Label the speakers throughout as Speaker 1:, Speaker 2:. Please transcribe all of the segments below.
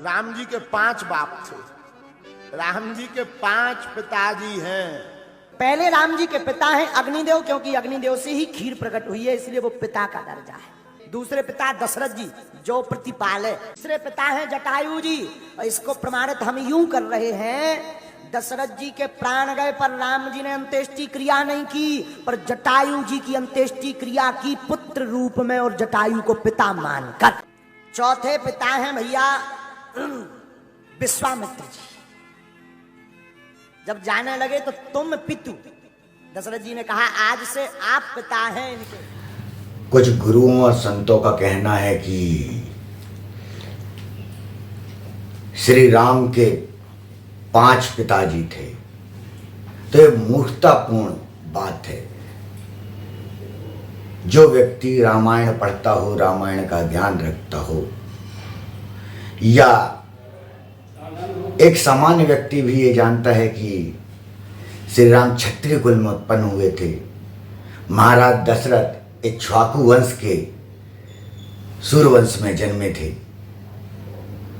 Speaker 1: राम जी के 5 बाप थे। राम जी के 5 पिताजी हैं।
Speaker 2: पहले राम जी के पिता हैं अग्निदेव, क्योंकि अग्निदेव से ही खीर प्रकट हुई है, इसलिए वो पिता का दर्जा है। दूसरे पिता दशरथ जी जो प्रतिपाल है। तीसरे पिता हैं जटायु जी, और इसको प्रमाणित हम यूं कर रहे हैं, दशरथ जी के प्राण गए पर राम जी ने अंत्येष्टि क्रिया नहीं की, पर जटायु जी की अंत्येष्टि क्रिया की पुत्र रूप में और जटायु को पिता मानकर। चौथे पिता हैं भैया विश्वामित्र जी। जब जाने लगे तो तुम पितु, दशरथ जी ने कहा आज से आप पिता हैं इनके।
Speaker 3: कुछ गुरुओं और संतों का कहना है कि श्री राम के 5 पिताजी थे, तो ये मूर्खतापूर्ण बात है। जो व्यक्ति रामायण पढ़ता हो, रामायण का ज्ञान रखता हो, या एक सामान्य व्यक्ति भी ये जानता है कि श्री राम क्षत्रिय कुल में उत्पन्न हुए थे। महाराज दशरथ इक्ष्वाकु वंश के सूर्यवंश में जन्मे थे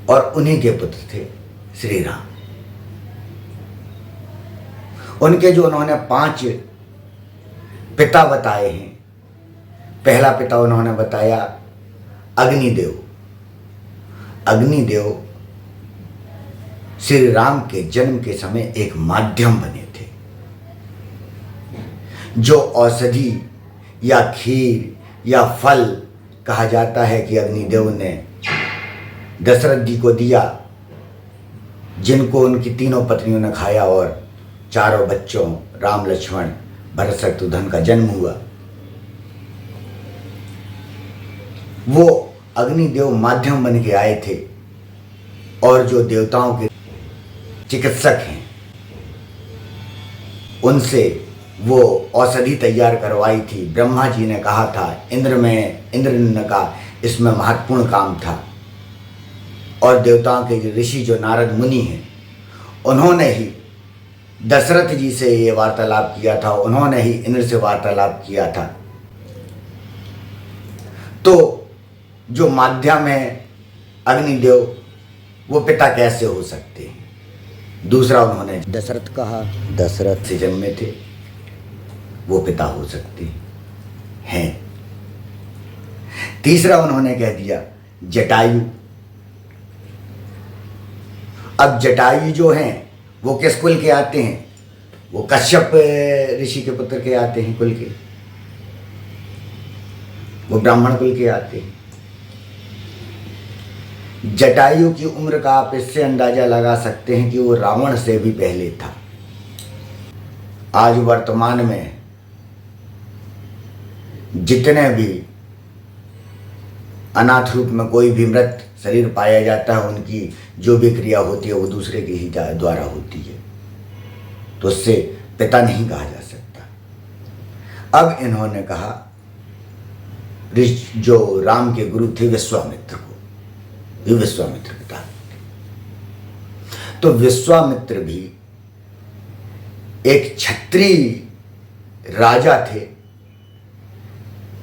Speaker 3: और उन्हीं के पुत्र थे श्री राम। उनके जो उन्होंने 5 पिता बताए हैं, पहला पिता उन्होंने बताया अग्निदेव। अग्निदेव श्री राम के जन्म के समय एक माध्यम बने थे, जो औषधि या खीर या फल कहा जाता है कि अग्निदेव ने दशरथ जी को दिया, जिनको उनकी तीनों पत्नियों ने खाया और चारों बच्चों राम लक्ष्मण भरत शत्रुघ्न का जन्म हुआ। वो अग्निदेव माध्यम बन के आए थे, और जो देवताओं के चिकित्सक हैं उनसे वो औषधि तैयार करवाई थी। ब्रह्मा जी ने कहा था, इंद्र ने कहा इसमें महत्वपूर्ण काम था, और देवताओं के ऋषि जो नारद मुनि हैं उन्होंने ही दशरथ जी से ये वार्तालाप किया था, उन्होंने ही इंद्र से वार्तालाप किया था। तो जो माध्यम है अग्निदेव, वो पिता कैसे हो सकते हैं? दूसरा उन्होंने दशरथ कहा, दशरथ से जन्मे थे, वो पिता हो सकते हैं। तीसरा उन्होंने कह दिया जटायु। अब जटायु जो हैं वो किस कुल के आते हैं? वो कश्यप ऋषि के पुत्र के आते हैं कुल के, वो ब्राह्मण कुल के आते हैं। जटायु की उम्र का आप इससे अंदाजा लगा सकते हैं कि वो रावण से भी पहले था। आज वर्तमान में जितने भी अनाथ रूप में कोई भी मृत शरीर पाया जाता है, उनकी जो भी क्रिया होती है वो दूसरे के ही द्वारा होती है, तो उससे पिता नहीं कहा जा सकता। अब इन्होंने कहा जो राम के गुरु थे विश्वामित्र को, ये विश्वामित्र पिता। तो विश्वामित्र भी एक क्षत्रिय राजा थे,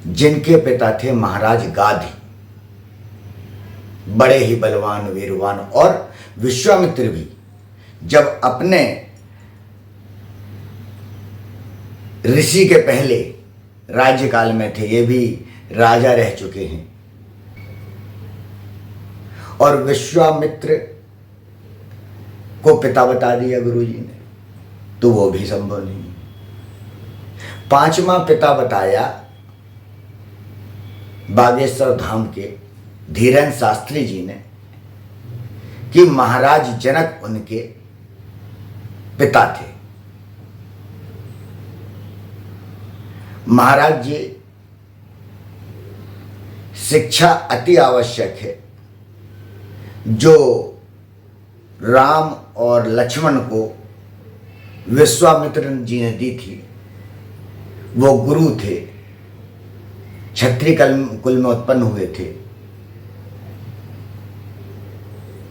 Speaker 3: जिनके पिता थे महाराज गाधी, बड़े ही बलवान वीरवान। और विश्वामित्र भी जब अपने ऋषि के पहले राज्यकाल में थे, ये भी राजा रह चुके हैं, और विश्वामित्र को पिता बता दिया गुरुजी ने, तो वो भी संभव नहीं। 5वां पिता बताया बागेश्वर धाम के धीरेन्द्र शास्त्री जी ने, कि महाराज जनक उनके पिता थे। महाराज जी, शिक्षा अति आवश्यक है। जो राम और लक्ष्मण को विश्वामित्र जी ने दी थी, वो गुरु थे, क्षत्रिय कुल में उत्पन्न हुए थे।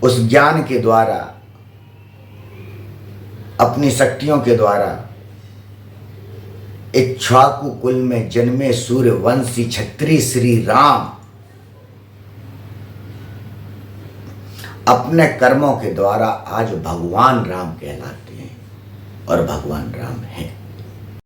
Speaker 3: उस ज्ञान के द्वारा, अपनी शक्तियों के द्वारा इक्ष्वाकु कुल में जन्मे सूर्यवंशी क्षत्रिय श्री राम अपने कर्मों के द्वारा आज भगवान राम कहलाते हैं और भगवान राम हैं।